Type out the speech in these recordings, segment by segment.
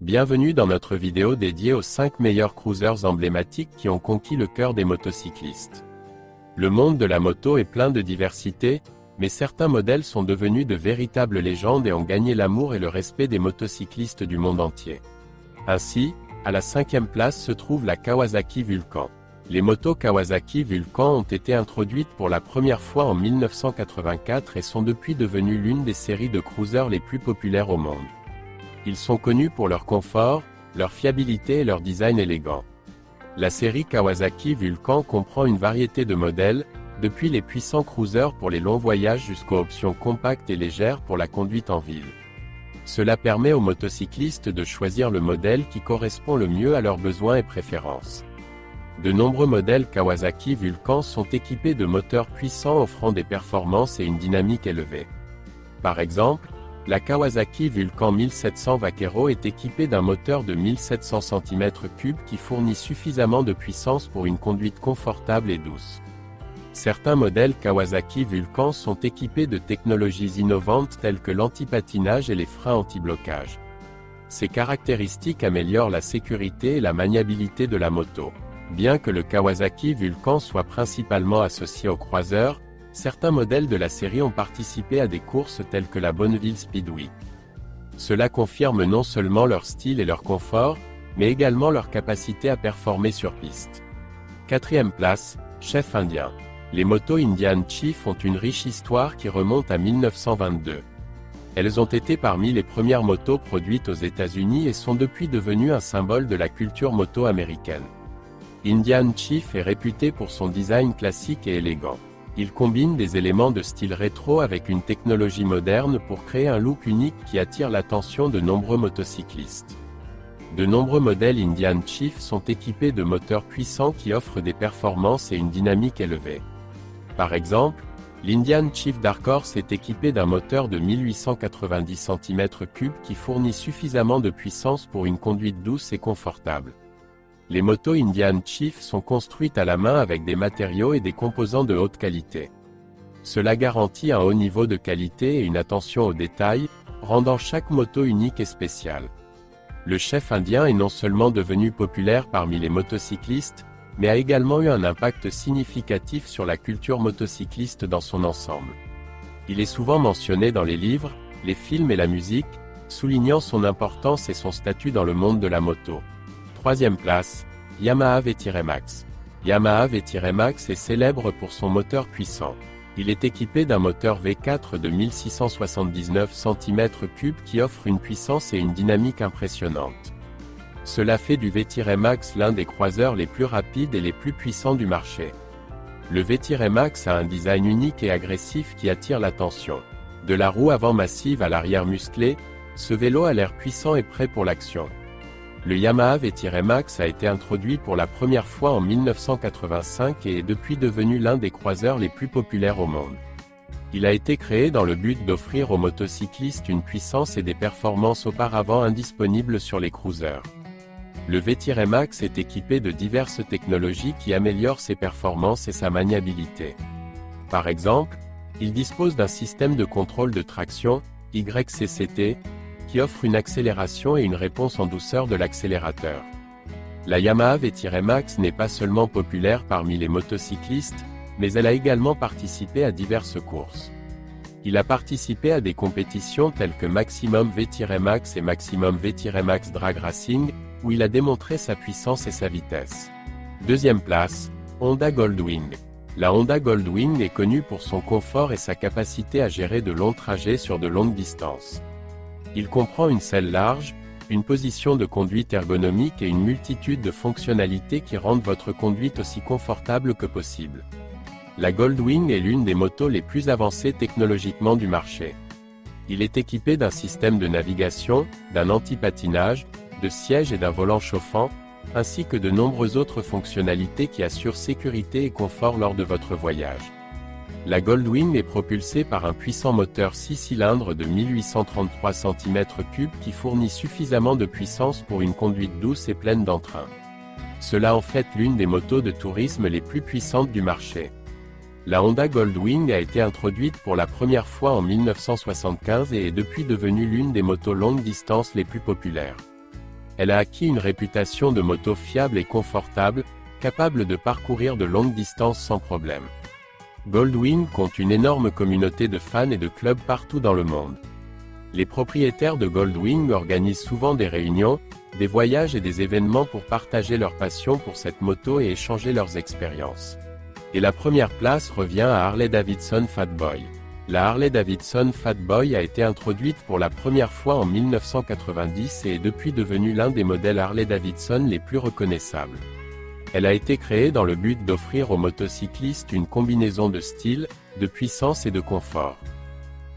Bienvenue dans notre vidéo dédiée aux 5 meilleurs cruisers emblématiques qui ont conquis le cœur des motocyclistes. Le monde de la moto est plein de diversité, mais certains modèles sont devenus de véritables légendes et ont gagné l'amour et le respect des motocyclistes du monde entier. Ainsi, à la 5e place se trouve la Kawasaki Vulcan. Les motos Kawasaki Vulcan ont été introduites pour la première fois en 1984 et sont depuis devenues l'une des séries de cruisers les plus populaires au monde. Ils sont connus pour leur confort, leur fiabilité et leur design élégant. La série Kawasaki Vulcan comprend une variété de modèles, depuis les puissants cruisers pour les longs voyages jusqu'aux options compactes et légères pour la conduite en ville. Cela permet aux motocyclistes de choisir le modèle qui correspond le mieux à leurs besoins et préférences. De nombreux modèles Kawasaki Vulcan sont équipés de moteurs puissants offrant des performances et une dynamique élevée. Par exemple, la Kawasaki Vulcan 1700 Vaquero est équipée d'un moteur de 1700 cm3 qui fournit suffisamment de puissance pour une conduite confortable et douce. Certains modèles Kawasaki Vulcan sont équipés de technologies innovantes telles que l'anti-patinage et les freins anti-blocage. Ces caractéristiques améliorent la sécurité et la maniabilité de la moto. Bien que le Kawasaki Vulcan soit principalement associé aux croiseurs, certains modèles de la série ont participé à des courses telles que la Bonneville Speedway. Cela confirme non seulement leur style et leur confort, mais également leur capacité à performer sur piste. 4e place, Chef Indien. Les motos Indian Chief ont une riche histoire qui remonte à 1922. Elles ont été parmi les premières motos produites aux États-Unis et sont depuis devenues un symbole de la culture moto américaine. Indian Chief est réputé pour son design classique et élégant. Il combine des éléments de style rétro avec une technologie moderne pour créer un look unique qui attire l'attention de nombreux motocyclistes. De nombreux modèles Indian Chief sont équipés de moteurs puissants qui offrent des performances et une dynamique élevée. Par exemple, l'Indian Chief Dark Horse est équipé d'un moteur de 1890 cm3 qui fournit suffisamment de puissance pour une conduite douce et confortable. Les motos Indian Chief sont construites à la main avec des matériaux et des composants de haute qualité. Cela garantit un haut niveau de qualité et une attention aux détails, rendant chaque moto unique et spéciale. Le Chef Indien est non seulement devenu populaire parmi les motocyclistes, mais a également eu un impact significatif sur la culture motocycliste dans son ensemble. Il est souvent mentionné dans les livres, les films et la musique, soulignant son importance et son statut dans le monde de la moto. 3e place, Yamaha V-Max. Yamaha V-Max est célèbre pour son moteur puissant. Il est équipé d'un moteur V4 de 1679 cm3 qui offre une puissance et une dynamique impressionnantes. Cela fait du V-Max l'un des croiseurs les plus rapides et les plus puissants du marché. Le V-Max a un design unique et agressif qui attire l'attention. De la roue avant massive à l'arrière musclé, ce vélo a l'air puissant et prêt pour l'action. Le Yamaha V-Max a été introduit pour la première fois en 1985 et est depuis devenu l'un des croiseurs les plus populaires au monde. Il a été créé dans le but d'offrir aux motocyclistes une puissance et des performances auparavant indisponibles sur les cruisers. Le V-Max est équipé de diverses technologies qui améliorent ses performances et sa maniabilité. Par exemple, il dispose d'un système de contrôle de traction, YCCT, qui offre une accélération et une réponse en douceur de l'accélérateur. La Yamaha V-Max n'est pas seulement populaire parmi les motocyclistes, mais elle a également participé à diverses courses. Il a participé à des compétitions telles que Maximum V-Max et Maximum V-Max Drag Racing, où il a démontré sa puissance et sa vitesse. 2e place, Honda Goldwing. La Honda Goldwing est connue pour son confort et sa capacité à gérer de longs trajets sur de longues distances. Il comprend une selle large, une position de conduite ergonomique et une multitude de fonctionnalités qui rendent votre conduite aussi confortable que possible. La Goldwing est l'une des motos les plus avancées technologiquement du marché. Il est équipé d'un système de navigation, d'un anti-patinage, de sièges et d'un volant chauffant, ainsi que de nombreuses autres fonctionnalités qui assurent sécurité et confort lors de votre voyage. La Goldwing est propulsée par un puissant moteur 6 cylindres de 1833 cm3 qui fournit suffisamment de puissance pour une conduite douce et pleine d'entrain. Cela en fait l'une des motos de tourisme les plus puissantes du marché. La Honda Goldwing a été introduite pour la première fois en 1975 et est depuis devenue l'une des motos longue distance les plus populaires. Elle a acquis une réputation de moto fiable et confortable, capable de parcourir de longues distances sans problème. Goldwing compte une énorme communauté de fans et de clubs partout dans le monde. Les propriétaires de Goldwing organisent souvent des réunions, des voyages et des événements pour partager leur passion pour cette moto et échanger leurs expériences. Et la première place revient à Harley-Davidson Fat Boy. La Harley-Davidson Fat Boy a été introduite pour la première fois en 1990 et est depuis devenue l'un des modèles Harley-Davidson les plus reconnaissables. Elle a été créée dans le but d'offrir aux motocyclistes une combinaison de style, de puissance et de confort.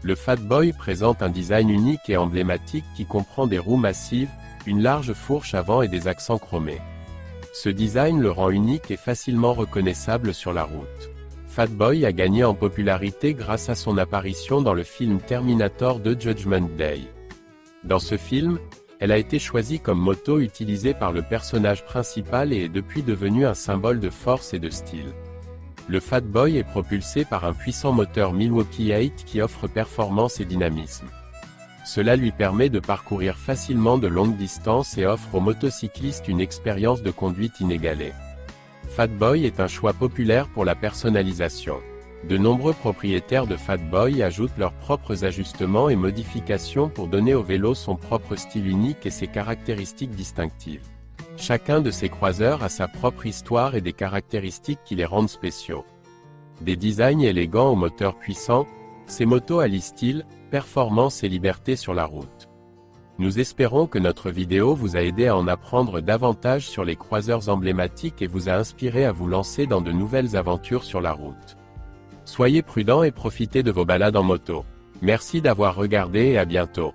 Le Fat Boy présente un design unique et emblématique qui comprend des roues massives, une large fourche avant et des accents chromés. Ce design le rend unique et facilement reconnaissable sur la route. Fat Boy a gagné en popularité grâce à son apparition dans le film Terminator 2 Judgment Day. Dans ce film, elle a été choisie comme moto utilisée par le personnage principal et est depuis devenue un symbole de force et de style. Le Fat Boy est propulsé par un puissant moteur Milwaukee 8 qui offre performance et dynamisme. Cela lui permet de parcourir facilement de longues distances et offre aux motocyclistes une expérience de conduite inégalée. Fat Boy est un choix populaire pour la personnalisation. De nombreux propriétaires de Fat Boy ajoutent leurs propres ajustements et modifications pour donner au vélo son propre style unique et ses caractéristiques distinctives. Chacun de ces croiseurs a sa propre histoire et des caractéristiques qui les rendent spéciaux. Des designs élégants aux moteurs puissants, ces motos allient style, performance et liberté sur la route. Nous espérons que notre vidéo vous a aidé à en apprendre davantage sur les croiseurs emblématiques et vous a inspiré à vous lancer dans de nouvelles aventures sur la route. Soyez prudents et profitez de vos balades en moto. Merci d'avoir regardé et à bientôt.